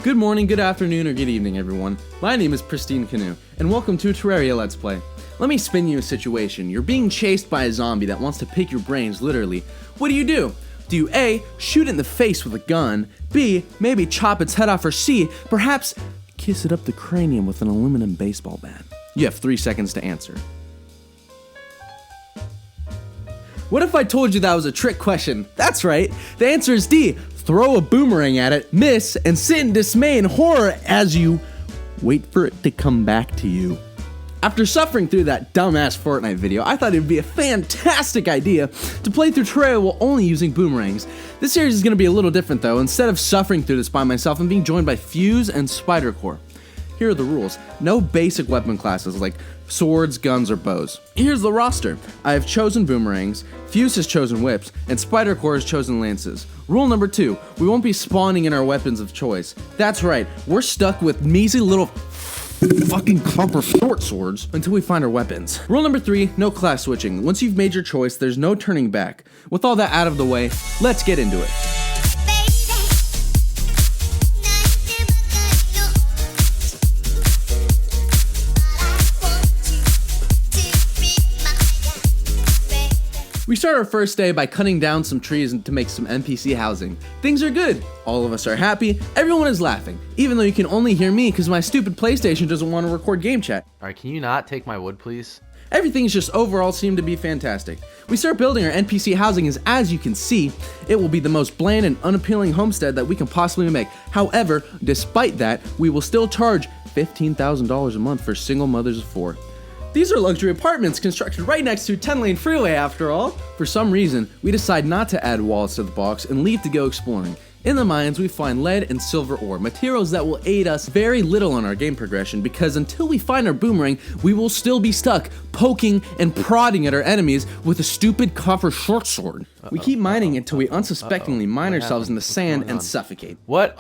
Good morning, good afternoon, or good evening, everyone. My name is Pristine Canoe, and welcome to Terraria Let's Play. Let me spin you a situation. You're being chased by a zombie that wants to pick your brains, literally. What do? Do you A, shoot it in the face with a gun, B, maybe chop its head off, or C, perhaps kiss it up the cranium with an aluminum baseball bat? You have 3 seconds to answer. What if I told you that was a trick question? That's right, the answer is D. Throw a boomerang at it, miss, and sit in dismay and horror as you wait for it to come back to you. After suffering through that dumbass Fortnite video, I thought it would be a fantastic idea to play through Terraria while only using boomerangs. This series is going to be a little different though. Instead of suffering through this by myself, I'm being joined by Fuse and Spidercore. Here are the rules. No basic weapon classes like swords, guns, or bows. Here's the roster. I have chosen boomerangs, Fuse has chosen whips, and Spidercore has chosen lances. Rule number 2, we won't be spawning in our weapons of choice. That's right, we're stuck with measly little fucking copper short swords until we find our weapons. Rule number 3, no class switching. Once you've made your choice, there's no turning back. With all that out of the way, let's get into it. We start our first day by cutting down some trees to make some NPC housing. Things are good. All of us are happy. Everyone is laughing. Even though you can only hear me because my stupid PlayStation doesn't want to record game chat. Alright, can you not take my wood, please? Everything's just overall seemed to be fantastic. We start building our NPC housing as you can see, it will be the most bland and unappealing homestead that we can possibly make. However, despite that, we will still charge $15,000 a month for single mothers of 4. These are luxury apartments constructed right next to a 10-lane freeway after all. For some reason, we decide not to add walls to the box and leave to go exploring. In the mines, we find lead and silver ore, materials that will aid us very little in our game progression because until we find our boomerang, we will still be stuck poking and prodding at our enemies with a stupid copper short sword. We keep mining until we unsuspectingly mine ourselves in the sand and suffocate. What?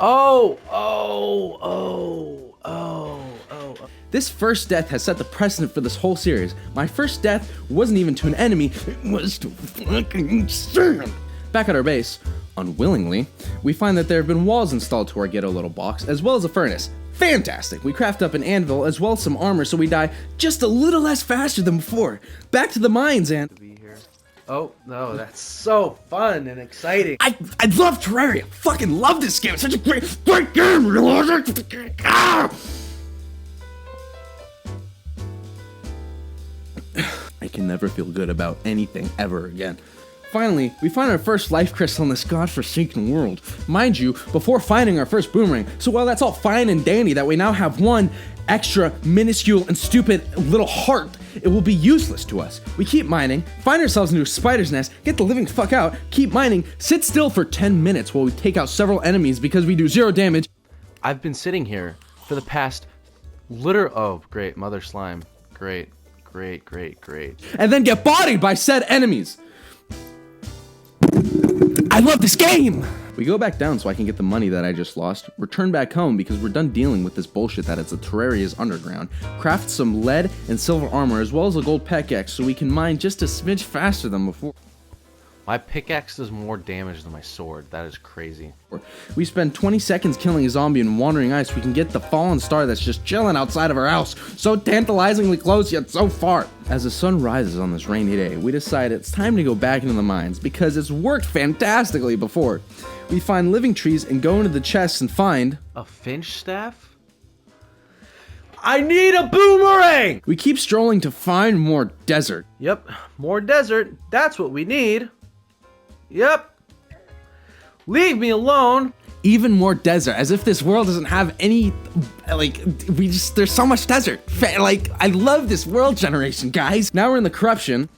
This first death has set the precedent for this whole series. My first death wasn't even to an enemy, it was to fucking sand. Back at our base, unwillingly, we find that there have been walls installed to our ghetto little box, as well as a furnace. Fantastic! We craft up an anvil as well as some armor so we die just a little less faster than before. Back to the mines and... Oh, no, that's so fun and exciting. I love Terraria! Fucking love this game! It's such a great game! Ah! I can never feel good about anything ever again. Finally, we find our first life crystal in this godforsaken world. Mind you, before finding our first boomerang, so while that's all fine and dandy that we now have one extra minuscule and stupid little heart, it will be useless to us. We keep mining, find ourselves into a spider's nest, get the living fuck out, keep mining, sit still for 10 minutes while we take out several enemies because we do 0 damage. I've been sitting here for the past oh, great, mother slime. Great. And then get bodied by said enemies. I love this game! We go back down so I can get the money that I just lost, return back home because we're done dealing with this bullshit that is the Terraria's underground, craft some lead and silver armor as well as a gold pickaxe so we can mine just a smidge faster than before. My pickaxe does more damage than my sword. That is crazy. We spend 20 seconds killing a zombie in wandering ice. We can get the fallen star that's just chilling outside of our house. So tantalizingly close yet so far. As the sun rises on this rainy day, we decide it's time to go back into the mines because it's worked fantastically before. We find living trees and go into the chests and find... a finch staff? I need a boomerang! We keep strolling to find more desert. Yep, more desert. That's what we need. Yep. Leave me alone. Even more desert, as if this world doesn't have any, there's so much desert. I love this world generation, guys. Now we're in the corruption.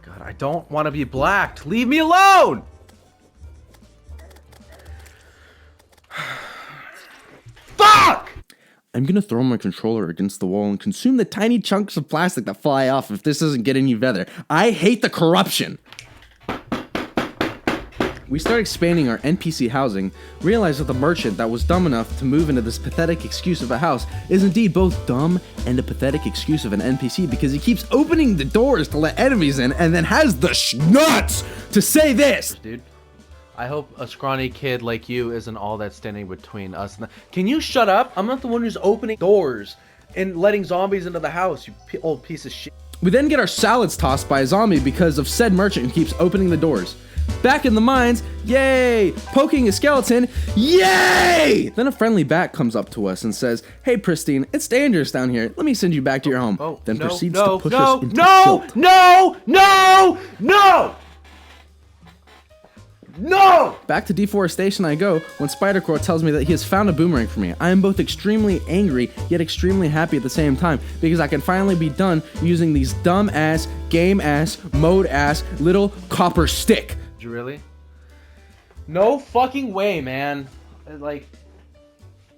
God, I don't want to be blacked. Leave me alone. Fuck! I'm gonna throw my controller against the wall and consume the tiny chunks of plastic that fly off if this doesn't get any better. I hate the corruption. We start expanding our NPC housing, realize that the merchant that was dumb enough to move into this pathetic excuse of a house is indeed both dumb and a pathetic excuse of an NPC because he keeps opening the doors to let enemies in and then has the schnuts to say this. Dude, I hope a scrawny kid like you isn't all that's standing between us and the... Can you shut up? I'm not the one who's opening doors and letting zombies into the house, you old piece of shit. We then get our salads tossed by a zombie because of said merchant who keeps opening the doors. Back in the mines, yay! Poking a skeleton, yay! Then a friendly bat comes up to us and says, "Hey Pristine, it's dangerous down here. Let me send you back to your home." Then proceeds to push us into tilt. No! Back to deforestation I go when Spider-Core tells me that he has found a boomerang for me. I am both extremely angry yet extremely happy at the same time because I can finally be done using these dumb-ass, game-ass, mode-ass little copper stick. Did you really? No fucking way, man. Like...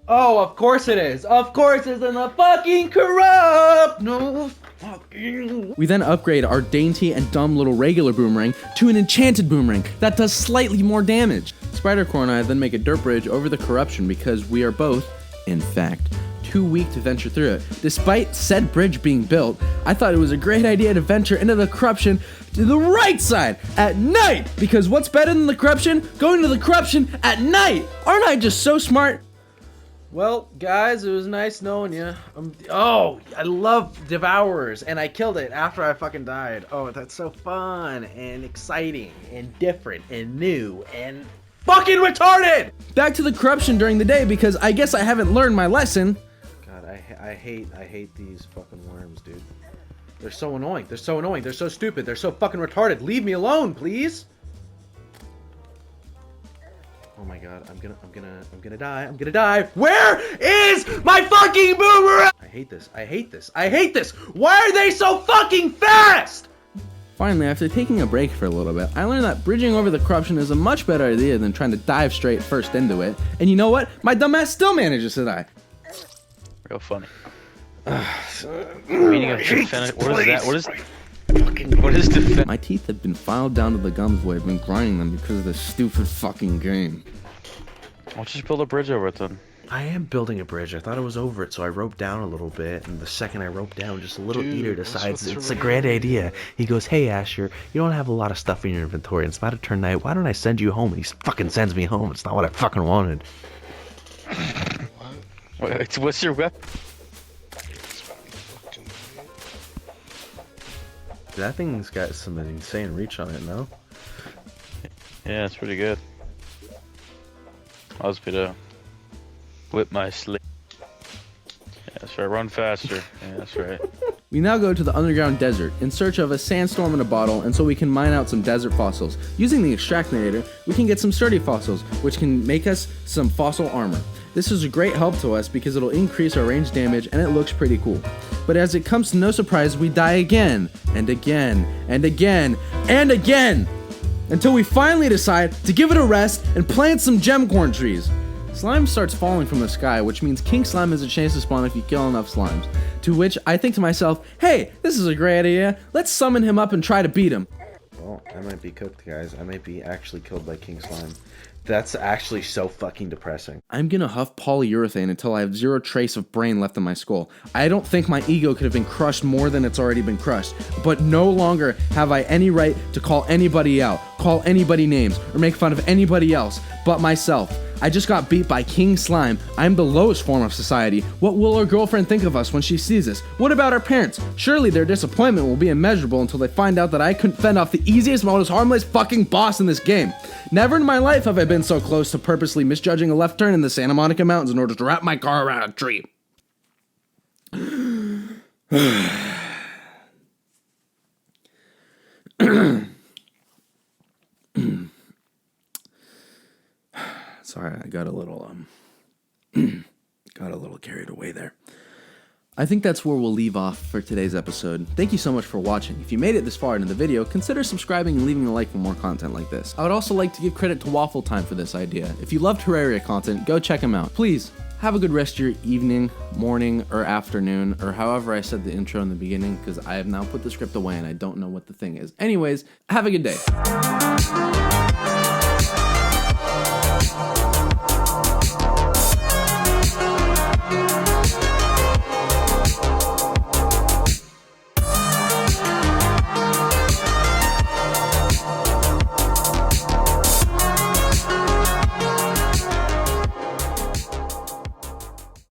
Oh, of course it is. Of course it's in the fucking corrupt. No fucking... We then upgrade our dainty and dumb little regular boomerang to an enchanted boomerang that does slightly more damage. Spider-Core and I then make a dirt bridge over the corruption because we are both, in fact, too weak to venture through it. Despite said bridge being built, I thought it was a great idea to venture into the corruption to the right side at night, because what's better than the corruption? Going to the corruption at night! Aren't I just so smart? Well, guys, it was nice knowing you. Oh, I love Devourers, and I killed it after I fucking died. Oh, that's so fun and exciting and different and new and fucking retarded! Back to the corruption during the day because I guess I haven't learned my lesson. God, I hate these fucking worms, dude. They're so annoying. They're so annoying. They're so stupid. They're so fucking retarded. Leave me alone, please. Oh my god, I'm gonna die. I'm gonna die. Where is my fucking boomerang? I hate this. I hate this. I hate this. Why are they so fucking fast? Finally, after taking a break for a little bit, I learned that bridging over the corruption is a much better idea than trying to dive straight first into it. And you know what? My dumbass still manages to die. Real funny. Meaning of defend. What is that? What is defend? My teeth have been filed down to the gums where I've been grinding them because of this stupid fucking game. Why don't you just build a bridge over it then? I am building a bridge. I thought it was over it, so I roped down a little bit, and the second I roped down, just a little eater decides it's a great idea. He goes, "Hey Asher, you don't have a lot of stuff in your inventory. It's about to turn night. Why don't I send you home?" And he fucking sends me home. It's not what I fucking wanted. Wait, what's your weapon? That thing's got some insane reach on it, no? Yeah, it's pretty good. I was gonna whip my sleeve. Yeah, that's right. Run faster. Yeah, that's right. We now go to the underground desert in search of a sandstorm in a bottle, and so we can mine out some desert fossils. Using the extractinator, we can get some sturdy fossils, which can make us some fossil armor. This is a great help to us because it'll increase our range damage and it looks pretty cool. But as it comes to no surprise, we die again, and again, and again, and again, until we finally decide to give it a rest and plant some gemcorn trees. Slime starts falling from the sky, which means King Slime has a chance to spawn if you kill enough slimes. To which I think to myself, hey, this is a great idea. Let's summon him up and try to beat him. Well, I might be cooked, guys. I might be actually killed by King Slime. That's actually so fucking depressing. I'm gonna huff polyurethane until I have zero trace of brain left in my skull. I don't think my ego could have been crushed more than it's already been crushed, but no longer have I any right to call anybody out, call anybody names, or make fun of anybody else but myself. I just got beat by King Slime. I'm the lowest form of society. What will our girlfriend think of us when she sees us? What about our parents? Surely their disappointment will be immeasurable until they find out that I couldn't fend off the easiest, most harmless fucking boss in this game. Never in my life have I been so close to purposely misjudging a left turn in the Santa Monica Mountains in order to wrap my car around a tree. Sorry, I got a little carried away there. I think that's where we'll leave off for today's episode. Thank you so much for watching. If you made it this far into the video, consider subscribing and leaving a like for more content like this. I would also like to give credit to Waffle Time for this idea. If you love Terraria content, go check him out. Please, have a good rest of your evening, morning, or afternoon, or however I said the intro in the beginning, because I have now put the script away and I don't know what the thing is. Anyways, have a good day.